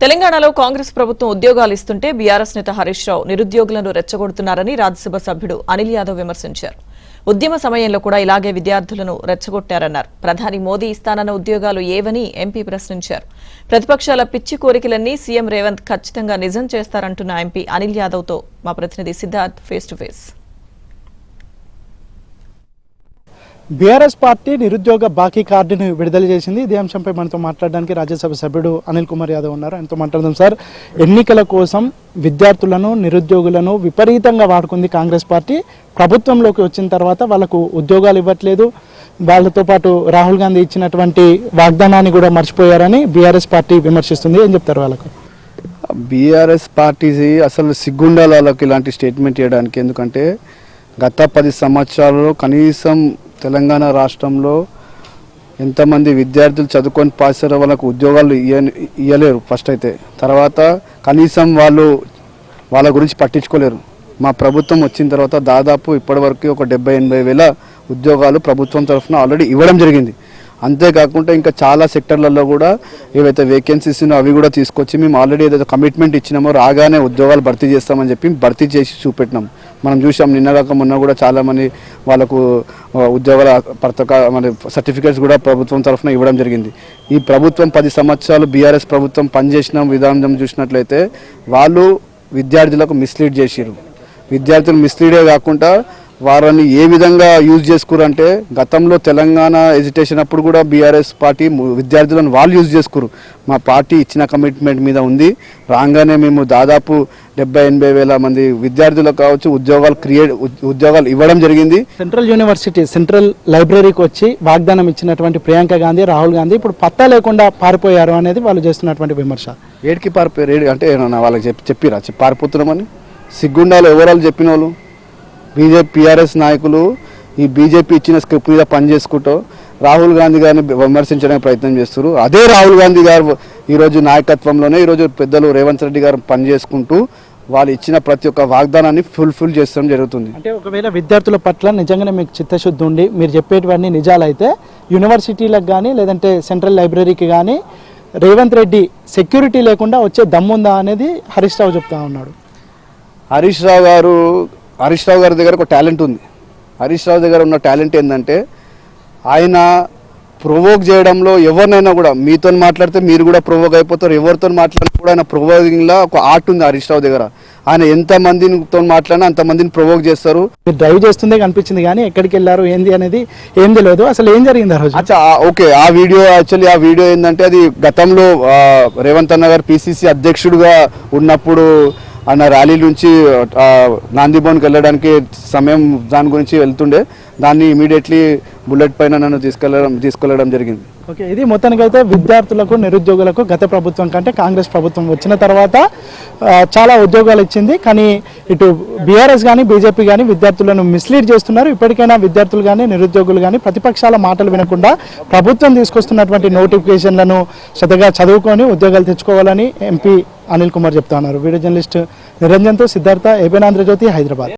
తెలంగాణలో కాంగ్రెస్ ప్రభుత్వం ఉద్యోగాలు ఇస్తుంటే బీఆర్ఎస్ నేత హరీష్ రావు నిరుద్యోగులను రెచ్చగొడుతున్నారని రాజ్యసభ సభ్యుడు అనిల్ యాదవ్ విమర్శించారు. ఉద్యమ సమయంలో కూడా ఇలాగే విద్యార్థులను రెచ్చగొట్టారన్నారు. ప్రధాని మోదీ ఇస్తానన్న ఉద్యోగాలు ఏవని ఎంపీ ప్రశ్నించారు. ప్రతిపక్షాల పిచ్చి కోరికలన్నీ సీఎం రేవంత్ ఖచ్చితంగా నిజం చేస్తారంటున్న ఎంపీ అనిల్ యాదవ్తో మా ప్రతినిధి Siddharth face to face. BRS party నిరుద్యోగ బాకీ కార్డును విడుదల చేసింది. ఇదే అంశంపై మనతో మాట్లాడడానికి రాజ్యసభ సభ్యుడు అనిల్ కుమార్ యాదవ్ ఉన్నారు. ఆయనతో మాట్లాడదాం. సార్, ఎన్నికల కోసం విద్యార్థులను నిరుద్యోగులను విపరీతంగా వాడుకుంది కాంగ్రెస్ పార్టీ. ప్రభుత్వంలోకి వచ్చిన తర్వాత వాళ్ళకు ఉద్యోగాలు ఇవ్వట్లేదు. వాళ్ళతో పాటు రాహుల్ గాంధీ ఇచ్చినటువంటి వాగ్దానాన్ని కూడా మర్చిపోయారని బీఆర్ఎస్ పార్టీ విమర్శిస్తుంది. ఏం చెప్తారు వాళ్ళకు? బీఆర్ఎస్ పార్టీ అసలు సిగ్గుండాల వాళ్ళకి ఇలాంటి స్టేట్మెంట్ చేయడానికి. ఎందుకంటే గత 10 సంవత్సరాలలో కనీసం తెలంగాణ రాష్ట్రంలో ఎంతమంది విద్యార్థులు చదువుకొని పాస్ అయ్యారో వాళ్ళకు ఉద్యోగాలు ఇవ్వలేరు ఫస్ట్ అయితే. తర్వాత కనీసం వాళ్ళ గురించి పట్టించుకోలేరు. మా ప్రభుత్వం వచ్చిన తర్వాత దాదాపు ఇప్పటివరకు ఒక 70-80 వేల ఉద్యోగాలు ప్రభుత్వం తరఫున ఆల్రెడీ ఇవ్వడం జరిగింది. అంతేకాకుండా ఇంకా చాలా సెక్టర్లలో కూడా ఏవైతే వేకెన్సీస్ ఉన్నాయో అవి కూడా తీసుకొచ్చి మేము ఆల్రెడీ ఏదైతే కమిట్మెంట్ ఇచ్చినామో రాగానే ఉద్యోగాలు భర్తీ చేస్తామని చెప్పి భర్తీ చేసి చూపెట్టినాం. మనం చూసాం నిన్నగాక మొన్న కూడా చాలామంది వాళ్ళకు ఉద్యోగాల మన సర్టిఫికేట్స్ కూడా ప్రభుత్వం తరఫున ఇవ్వడం జరిగింది. ఈ ప్రభుత్వం 10 సంవత్సరాలు బీఆర్ఎస్ ప్రభుత్వం పనిచేసిన విధానం చూసినట్లయితే వాళ్ళు విద్యార్థులకు మిస్లీడ్ చేసిరు. విద్యార్థులు మిస్లీడే కాకుండా వారిని ఏ విధంగా యూజ్ చేసుకురంటే గతంలో తెలంగాణ ఎడ్యుకేషన్ అప్పుడు కూడా బీఆర్ఎస్ పార్టీ విద్యార్థులను వాళ్ళు యూజ్ చేసుకురు. మా పార్టీ ఇచ్చిన కమిట్మెంట్ మీద ఉంది. రాగానే మేము దాదాపు 70-80 వేల మంది విద్యార్థులకు కావచ్చు ఉద్యోగాలు ఇవ్వడం జరిగింది. సెంట్రల్ యూనివర్సిటీ సెంట్రల్ లైబ్రరీకి వచ్చి వాగ్దానం ఇచ్చినటువంటి ప్రియాంక గాంధీ, రాహుల్ గాంధీ ఇప్పుడు పత్తా లేకుండా పారిపోయారు అనేది వాళ్ళు చేస్తున్నటువంటి విమర్శ. ఏడికి పారిపోయారు అంటే వాళ్ళకి చెప్పిరా పారిపోతున్నామని? సిగ్గుండాలు ఎవరాలు చెప్పిన వాళ్ళు బీఆర్ఎస్ నాయకులు ఈ బీజేపీ ఇచ్చిన స్క్రిప్ట్ మీద పనిచేసుకుంటూ రాహుల్ గాంధీ గారిని విమర్శించడానికి ప్రయత్నం చేస్తారు. అదే రాహుల్ గాంధీ గారు ఈరోజు నాయకత్వంలోనే ఈరోజు పెద్దలు రేవంత్ రెడ్డి గారు పనిచేసుకుంటూ వాళ్ళు ఇచ్చిన ప్రతి ఒక్క వాగ్దానాన్ని ఫుల్ఫిల్ చేస్తడం జరుగుతుంది. అంటే ఒకవేళ విద్యార్థుల పట్ల నిజంగానే మీకు చిత్తశుద్ధి ఉండి మీరు చెప్పేటివన్నీ నిజాలైతే యూనివర్సిటీలకు కానీ లేదంటే సెంట్రల్ లైబ్రరీకి కానీ రేవంత్ రెడ్డి సెక్యూరిటీ లేకుండా వచ్చే దమ్ముందా అనేది హరీష్ రావు చెప్తా ఉన్నాడు. హరీష్ రావు గారి దగ్గర ఒక టాలెంట్ ఉంది. హరీష్ రావు దగ్గర ఉన్న టాలెంట్ ఏంటంటే ఆయన ప్రొవోక్ చేయడంలో ఎవరినైనా కూడా మీతో మాట్లాడితే మీరు కూడా ప్రొవోక్ అయిపోతారు. ఎవరితో మాట్లాడినా కూడా ఆయన ప్రొవోకింగ్లో ఒక ఆర్ట్ ఉంది హరీష్ రావు దగ్గర. ఆయన ఎంతమందితో మాట్లాడినా అంతమందిని ప్రొవోక్ చేస్తారు. మీరు డ్రైవ్ చేస్తుందే కనిపించింది కానీ ఎక్కడికి వెళ్ళారు ఏంది అనేది ఏం తెలియదు. అసలు ఏం జరిగింది ఆ రోజు? ఓకే, ఆ వీడియో ఏంటంటే అది గతంలో రేవంత్ అన్న గారు పిసిసి అధ్యక్షుడిగా ఉన్నప్పుడు అన్న ర్యాలీ నుంచి నాందిబోన్కి వెళ్ళడానికి సమయం దాని గురించి వెళ్తుండే. దాన్ని ఇమీడియట్లీ బుల్లెట్ పైన నన్ను తీసుకెళ్ళడం జరిగింది. ఓకే, ఇది మొత్తానికైతే విద్యార్థులకు నిరుద్యోగులకు గత ప్రభుత్వం కంటే కాంగ్రెస్ ప్రభుత్వం వచ్చిన తర్వాత చాలా ఉద్యోగాలు ఇచ్చింది. కానీ ఇటు బీఆర్ఎస్ కానీ బీజేపీ కానీ విద్యార్థులను మిస్లీడ్ చేస్తున్నారు. ఇప్పటికైనా విద్యార్థులు కానీ నిరుద్యోగులు కానీ ప్రతిపక్షాల మాటలు వినకుండా ప్రభుత్వం తీసుకొస్తున్నటువంటి నోటిఫికేషన్లను శ్రద్ధగా చదువుకొని ఉద్యోగాలు తెచ్చుకోవాలని ఎంపీ అనిల్ కుమార్ చెప్తా ఉన్నారు. వీడియో జర్నలిస్ట్ నిరంజన్తో సిద్ధార్థ, ఏబిఎన్ ఆంధ్రజ్యోతి, హైదరాబాద్.